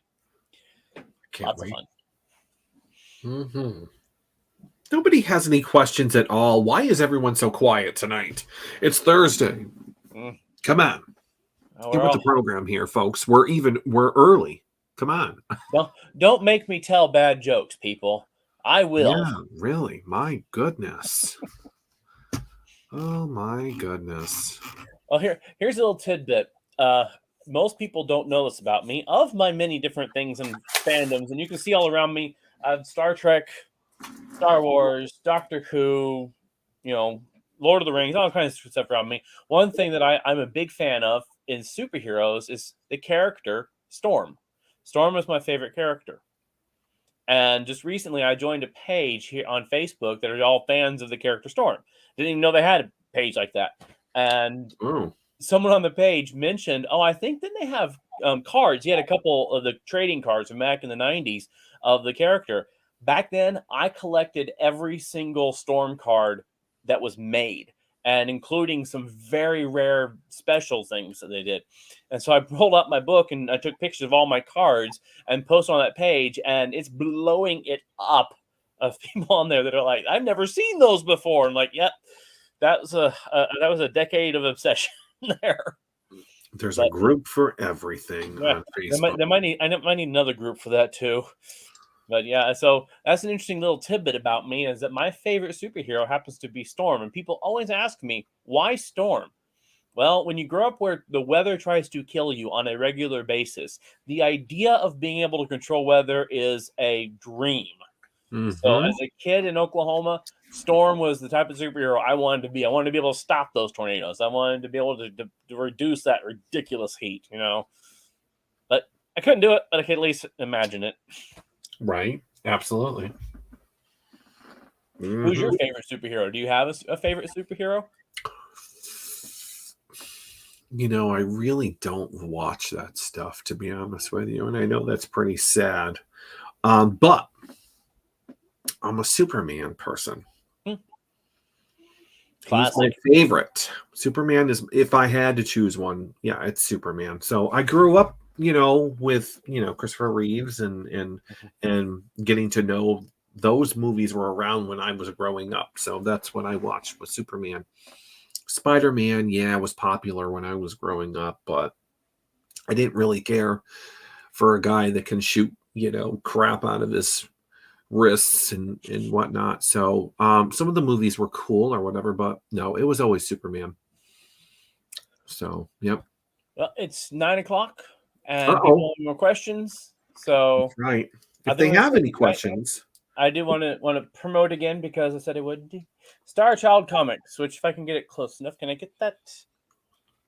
Lots of fun. Mm-hmm. Nobody has any questions at all. Why is everyone so quiet tonight? It's Thursday. Come on. Get with the program here, folks. We're early. Come on. Don't make me tell bad jokes, people. I will. Yeah, really. My goodness. Oh my goodness. Well, here's a little tidbit. Most people don't know this about me. Of my many different things and fandoms, and you can see all around me, Star Trek, Star Wars, Doctor Who, Lord of the Rings, all kinds of stuff around me. One thing that I'm a big fan of in superheroes is the character Storm. Storm is my favorite character. And just recently, I joined a page here on Facebook that are all fans of the character Storm. Didn't even know they had a page like that. And someone on the page mentioned, I think that they have cards. He had a couple of the trading cards from back in the 90s of the character. Back then, I collected every single Storm card that was made, and including some very rare special things that they did. And so I pulled up my book and I took pictures of all my cards and posted on that page, and it's blowing it up of people on there that are like, I've never seen those before. And like, yep, that was a decade of obsession there. There's a group for everything on Facebook. I might need another group for that too. But yeah, so that's an interesting little tidbit about me, is that my favorite superhero happens to be Storm. And people always ask me, why Storm? Well, when you grow up where the weather tries to kill you on a regular basis, the idea of being able to control weather is a dream. Mm-hmm. So as a kid in Oklahoma, Storm was the type of superhero I wanted to be. I wanted to be able to stop those tornadoes. I wanted to be able to reduce that ridiculous heat, But I couldn't do it, but I could at least imagine it. Right. Absolutely. Mm-hmm. Who's your favorite superhero? Do you have a favorite superhero? I really don't watch that stuff, to be honest with you. And I know that's pretty sad. But I'm a Superman person. Classic. He's my favorite. Superman is, if I had to choose one, it's Superman. So I grew up, with, Christopher Reeves and getting to know those movies were around when I was growing up. So that's what I watched was Superman. Spider-Man, was popular when I was growing up, but I didn't really care for a guy that can shoot, crap out of his wrists and whatnot. So some of the movies were cool or whatever, but no, it was always Superman. So yep. Well, it's 9:00, and Uh-oh. people have more questions. So That's right. I If think they we'll have say any goodnight. questions, I do want to promote again because I said I would. Star Child Comics, which if I can get it close enough, can I get that?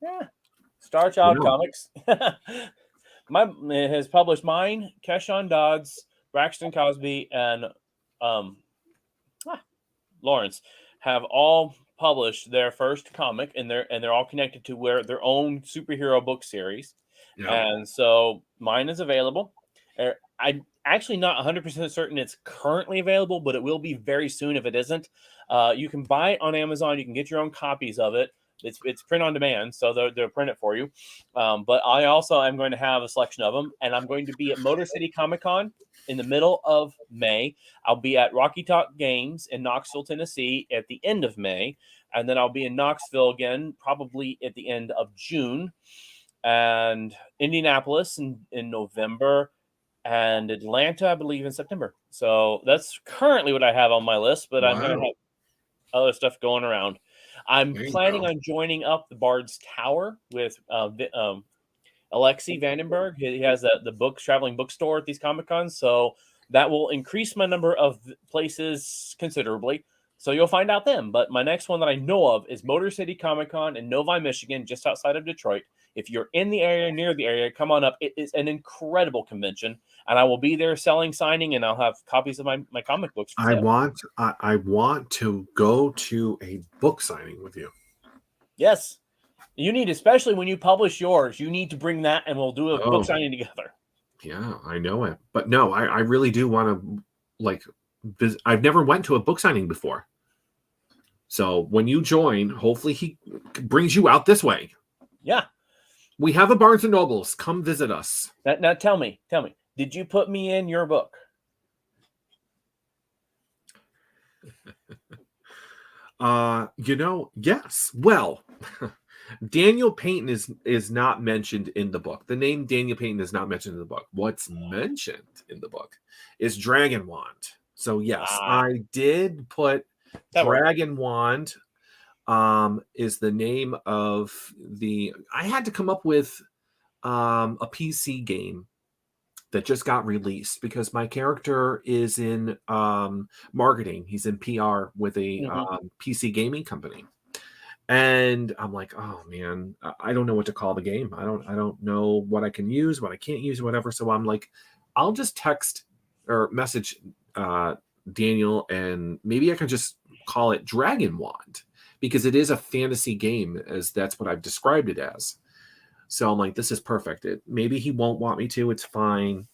Yeah, Star Child no. Comics. It has published mine, Keshawn Dodds, Braxton Cosby, and Lawrence have all published their first comic, and they're all connected to their own superhero book series. Yeah. And so mine is available. I'm actually not 100% certain it's currently available, but it will be very soon if it isn't. You can buy it on Amazon. You can get your own copies of it. It's print on demand, so they'll print it for you. But I also am going to have a selection of them, and I'm going to be at Motor City Comic Con in the middle of May. I'll be at Rocky Top Games in Knoxville, Tennessee at the end of May, and then I'll be in Knoxville again probably at the end of June, and Indianapolis in November, and Atlanta, I believe, in September. So that's currently what I have on my list, but I'm going to have other stuff going around. I'm planning on joining up the Bard's Tower with Alexi Vandenberg. He has the traveling bookstore at these Comic Cons, so that will increase my number of places considerably. So you'll find out then. But my next one that I know of is Motor City Comic Con in Novi, Michigan, just outside of Detroit. If you're in the area, near the area, come on up. It is an incredible convention, and I will be there signing, and I'll have copies of my comic books. I want to go to a book signing with you. Yes. You need, especially when you publish yours, you need to bring that, and we'll do a book signing together. Yeah, I know it. But no, I really do want to, I've never went to a book signing before. So when you join, hopefully he brings you out this way. Yeah. We have a Barnes & Nobles. Come visit us. Now tell me, did you put me in your book? Yes. Well, Daniel Payton is not mentioned in the book. The name Daniel Payton is not mentioned in the book. What's mentioned in the book is Dragon Wand. So yes, I did put Dragon Wand is the name of I had to come up with a PC game that just got released because my character is in marketing. He's in PR with a PC gaming company. And I'm like, oh man, I don't know what to call the game. I don't know what I can use, what I can't use, whatever. So I'm like, I'll just text or message Daniel, and maybe I can just call it Dragon Wand because it is a fantasy game, as that's what I've described it as. So I'm like, this is perfect. Maybe he won't want me to. It's fine.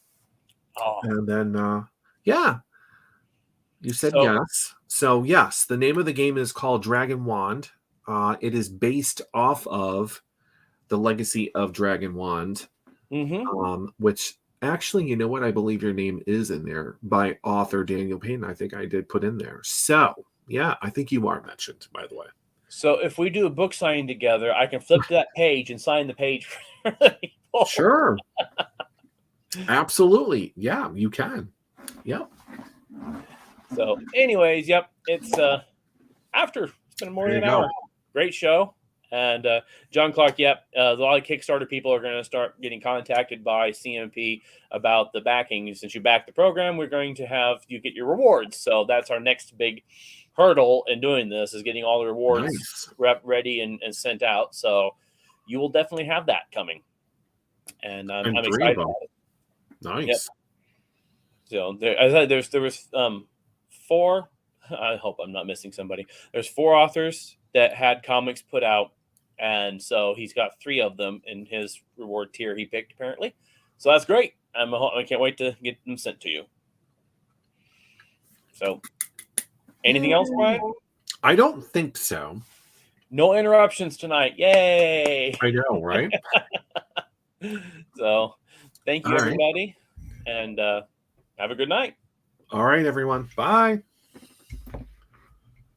Oh. And then, yeah, you said yes. So yes, the name of the game is called Dragon Wand. It is based off of the Legacy of Dragon Wand, which actually, you know what? I believe your name is in there by author Daniel Payton. I think I did put in there. So yeah, I think you are mentioned, by the way. So if we do a book signing together, I can flip to that page and sign the page for people. Sure. Absolutely. Yeah, you can. Yep. So anyways, yep. It's it's been more than an hour. Great show. And John Clark, yep. A lot of Kickstarter people are going to start getting contacted by CMP about the backing. Since you back the program, we're going to have you get your rewards. So that's our next big hurdle in doing this, is getting all the rewards ready and sent out. So you will definitely have that coming. And I'm excited about it. Nice. Yep. So there was 4. I hope I'm not missing somebody. There's 4 authors that had comics put out, and so he's got 3 of them in his reward tier he picked, apparently. So that's great. I can't wait to get them sent to you. So, anything else, Brian? I don't think so. No interruptions tonight. Yay! I know, right? So, thank you, everybody, and have a good night. All right, everyone. Bye.